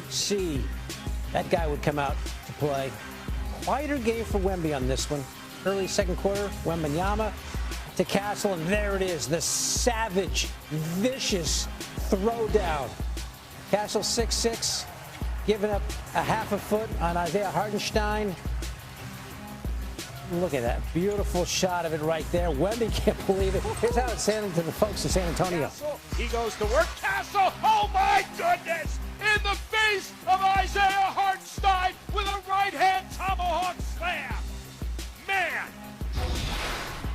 see that guy would come out to play. Quieter game for Wemby on this one. Early second quarter, Wembanyama to Castle, and there it is, the savage, vicious throwdown. Castle 6'6", giving up a half a foot on Isaiah Hartenstein. Look at that beautiful shot of it right there. Wemby can't believe it. Here's how it's handled to the folks in San Antonio. Castle, he goes to work. Castle, oh my goodness! In the face of Isaiah Hartenstein with a right-hand tomahawk slam. Man!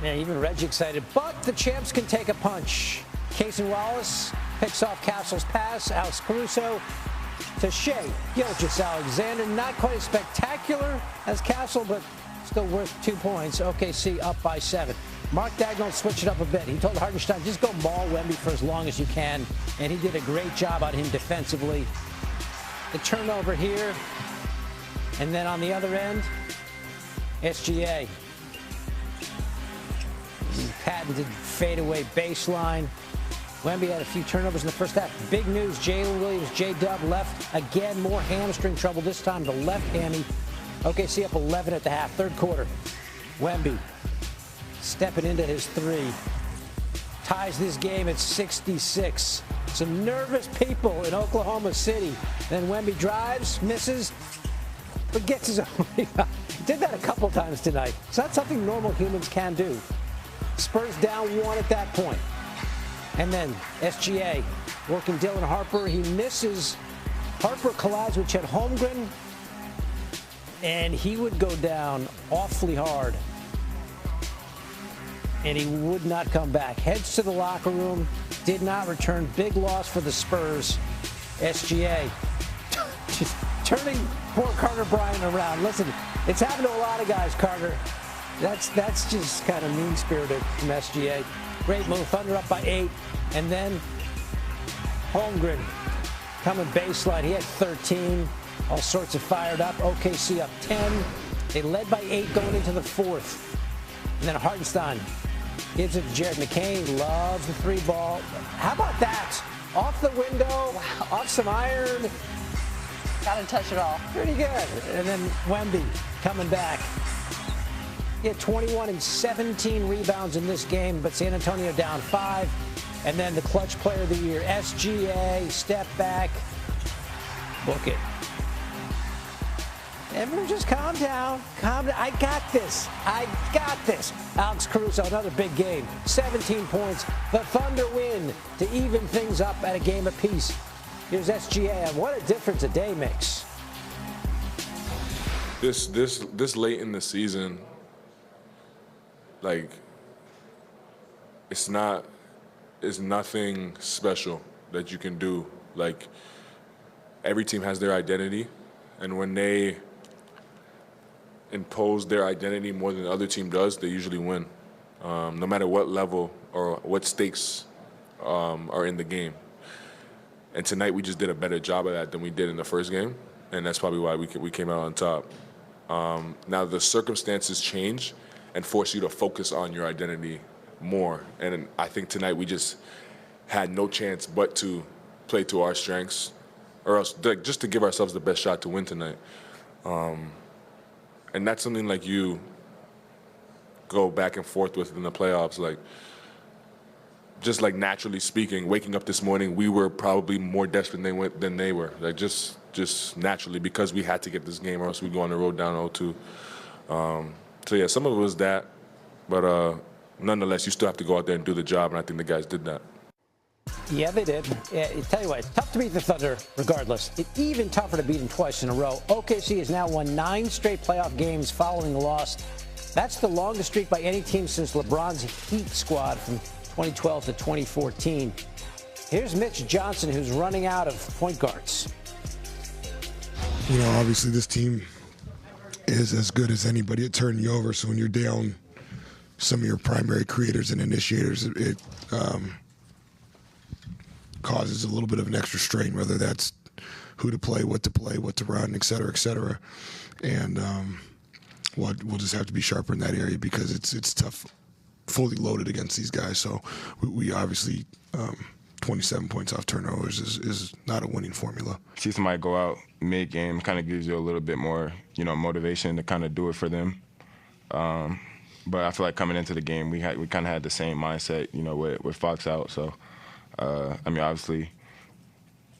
Yeah, even Reggie excited, but the champs can take a punch. Casey Wallace picks off Castle's pass. Alex Caruso to Shea Gilgeous-Alexander. Not quite as spectacular as Castle, but still worth 2 points. OKC up by 7. Mark Dagnall switched it up a bit. He told Hartenstein, just go maul Wemby for as long as you can. And he did a great job on him defensively. The turnover here. And then on the other end, SGA. Patented fadeaway baseline. Wemby had a few turnovers in the first half. Big news, Jalen Williams, J-Dub left again. More hamstring trouble, this time the left hammy. OKC up 11 at the half, third quarter. Wemby stepping into his three. Ties this game at 66. Some nervous people in Oklahoma City. Then Wemby drives, misses, but gets his own rebound. Did that a couple times tonight. It's not something normal humans can do. Spurs down 1 at that point. And then SGA working Dylan Harper. He misses. Harper collides with Chet Holmgren. And he would go down awfully hard. And he would not come back. Heads to the locker room. Did not return. Big loss for the Spurs. SGA just turning poor Carter Bryant around. Listen, it's happened to a lot of guys, Carter. That's just kind of mean-spirited from SGA. Great move. Thunder up by 8. And then Holmgren coming baseline. He had 13. All sorts of fired up. OKC up 10. They led by 8 going into the fourth. And then Hartenstein gives it to Jared McCain. Loves the 3 ball. How about that? Off the window. Wow. Off some iron. Got to touch it all. Pretty good. And then Wemby coming back. He had 21 and 17 rebounds in this game, but San Antonio down 5. And then the clutch player of the year, SGA, step back. Book it. Everyone just calm down. Calm down. I got this. I got this. Alex Caruso, another big game. 17 points. The Thunder win to even things up at a game apiece. Here's SGA. What a difference a day makes. This late in the season, like, it's nothing special that you can do. Like, every team has their identity, and when they impose their identity more than the other team does, they usually win, no matter what level or what stakes are in the game. And tonight we just did a better job of that than we did in the first game, and that's probably why we came out on top. Now the circumstances change and force you to focus on your identity more. And I think tonight we just had no chance but to play to our strengths, or else just to give ourselves the best shot to win tonight. And that's something like you go back and forth with in the playoffs. Like, just like naturally speaking, waking up this morning, we were probably more desperate than they were. Like just naturally, because we had to get this game or else we'd go on the road down 0-2. So yeah, some of it was that, but nonetheless, you still have to go out there and do the job, and I think the guys did that. Yeah, they did. Yeah, I tell you what, it's tough to beat the Thunder regardless. It's even tougher to beat them twice in a row. OKC has now won 9 straight playoff games following a loss. That's the longest streak by any team since LeBron's Heat squad from 2012 to 2014. Here's Mitch Johnson, who's running out of point guards. You know, obviously this team is as good as anybody at turning you over. So when you're down some of your primary creators and initiators, it causes a little bit of an extra strain, whether that's who to play, what to run, et cetera, et cetera. And we'll just have to be sharper in that area because it's tough, fully loaded against these guys. So we obviously 27 points off turnovers is not a winning formula. See somebody go out mid-game kind of gives you a little bit more, motivation to kind of do it for them. But I feel like coming into the game, we kind of had the same mindset, with Fox out. So, obviously,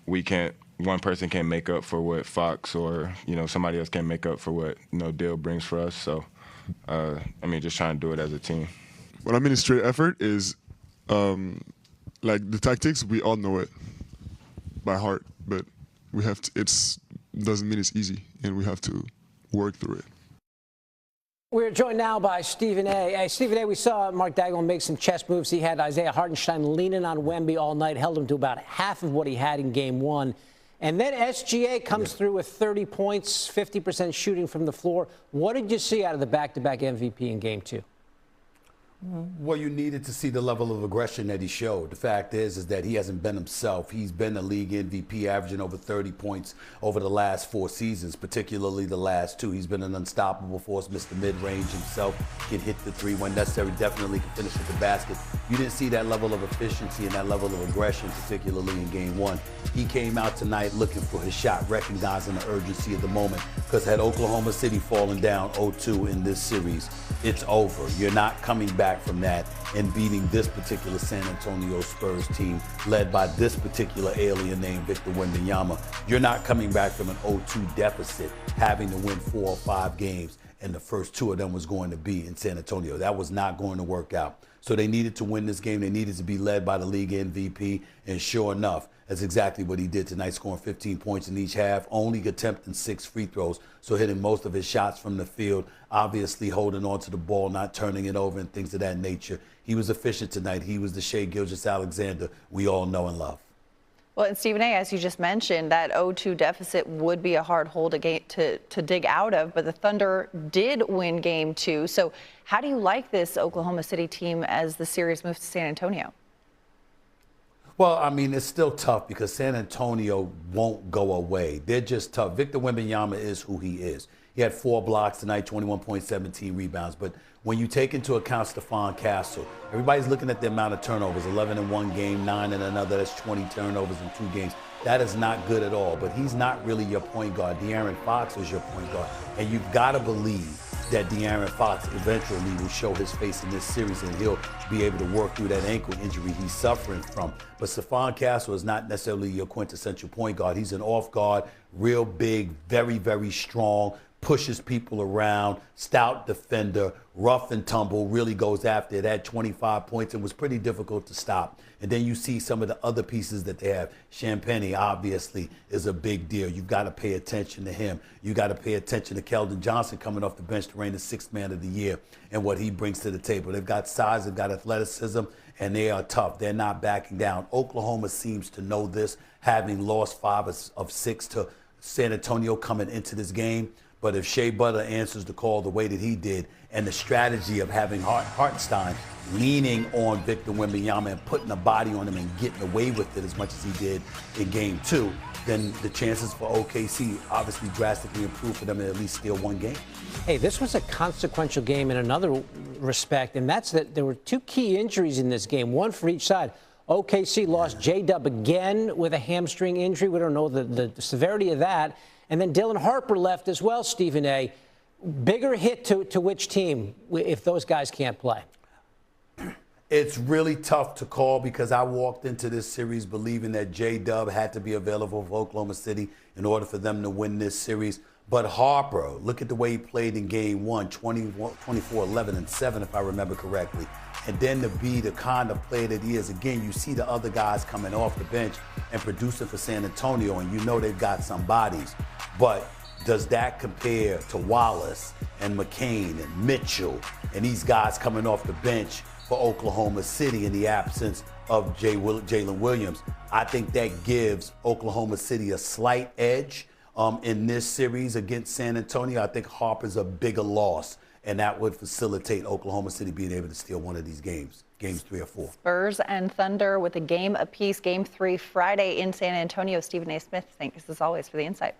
one person can't make up for what Fox or, somebody else can't make up for what, Dill brings for us. So, just trying to do it as a team. What I mean is straight effort is, like the tactics, we all know it by heart, but doesn't mean it's easy, and we have to work through it. We're joined now by Stephen A. Hey, Stephen A., we saw Mark Daigneault make some chess moves. He had Isaiah Hartenstein leaning on Wemby all night, held him to about half of what he had in Game 1. And then SGA comes through with 30 points, 50% shooting from the floor. What did you see out of the back-to-back MVP in Game 2? Well, you needed to see the level of aggression that he showed. The fact is that he hasn't been himself. He's been the league MVP, averaging over 30 points over the last 4 seasons, particularly the last 2. He's been an unstoppable force, Mr. Mid-range himself, can hit the 3 when necessary, definitely can finish at the basket. You didn't see that level of efficiency and that level of aggression, particularly in Game 1. He came out tonight looking for his shot, recognizing the urgency of the moment, because had Oklahoma City fallen down 0-2 in this series, it's over. You're not coming back from that and beating this particular San Antonio Spurs team led by this particular alien named Victor Wembanyama. You're not coming back from an 0-2 deficit, having to win 4 or 5 games, and the first 2 of them was going to be in San Antonio. That was not going to work out. So they needed to win this game. They needed to be led by the league MVP, and sure enough, that's exactly what he did tonight, scoring 15 points in each half, only attempting 6 free throws, so hitting most of his shots from the field, obviously holding on to the ball, not turning it over and things of that nature. He was efficient tonight. He was the Shai Gilgeous-Alexander we all know and love. Well, and Stephen A., as you just mentioned, that 0-2 deficit would be a hard hole to dig out of, but the Thunder did win Game 2. So how do you like this Oklahoma City team as the series moves to San Antonio? Well, it's still tough because San Antonio won't go away. They're just tough. Victor Wembanyama is who he is. He had 4 blocks tonight, 21.17 rebounds. But when you take into account Stephon Castle, everybody's looking at the amount of turnovers, 11 in one game, 9 in another. That's 20 turnovers in 2 games. That is not good at all. But he's not really your point guard. De'Aaron Fox is your point guard. And you've got to believe that De'Aaron Fox eventually will show his face in this series and he'll be able to work through that ankle injury he's suffering from. But Stephon Castle is not necessarily your quintessential point guard. He's an off guard, real big, very, very strong, pushes people around, stout defender, rough and tumble, really goes after it, had 25 points and was pretty difficult to stop. And then you see some of the other pieces that they have. Champagnie, obviously, is a big deal. You've got to pay attention to him. You got to pay attention to Keldon Johnson coming off the bench to reign the 6th man of the year and what he brings to the table. They've got size, they've got athleticism, and they are tough. They're not backing down. Oklahoma seems to know this, having lost 5 of 6 to San Antonio coming into this game. But if Shea Butter answers the call the way that he did, and the strategy of having Hartenstein leaning on Victor Wembanyama and putting a body on him and getting away with it as much as he did in Game 2, then the chances for OKC obviously drastically improve for them to at least steal 1 game. Hey, this was a consequential game in another respect, and that's that there were 2 key injuries in this game, 1 for each side. OKC lost J-Dub again with a hamstring injury. We don't know the severity of that. And then Dylan Harper left as well, Stephen A. Bigger hit to which team if those guys can't play? It's really tough to call because I walked into this series believing that J-Dub had to be available for Oklahoma City in order for them to win this series. But Harper, look at the way he played in Game 1, 24, 11, and 7, if I remember correctly. And then to be the kind of player that he is, again, you see the other guys coming off the bench and producing for San Antonio, and you know they've got some bodies. But does that compare to Wallace and McCain and Mitchell and these guys coming off the bench for Oklahoma City in the absence of Jalen Williams? I think that gives Oklahoma City a slight edge in this series against San Antonio. I think Harper's a bigger loss, and that would facilitate Oklahoma City being able to steal one of these games, games 3 or 4. Spurs and Thunder with a game apiece, Game 3 Friday in San Antonio. Stephen A. Smith, thanks as always for the insight.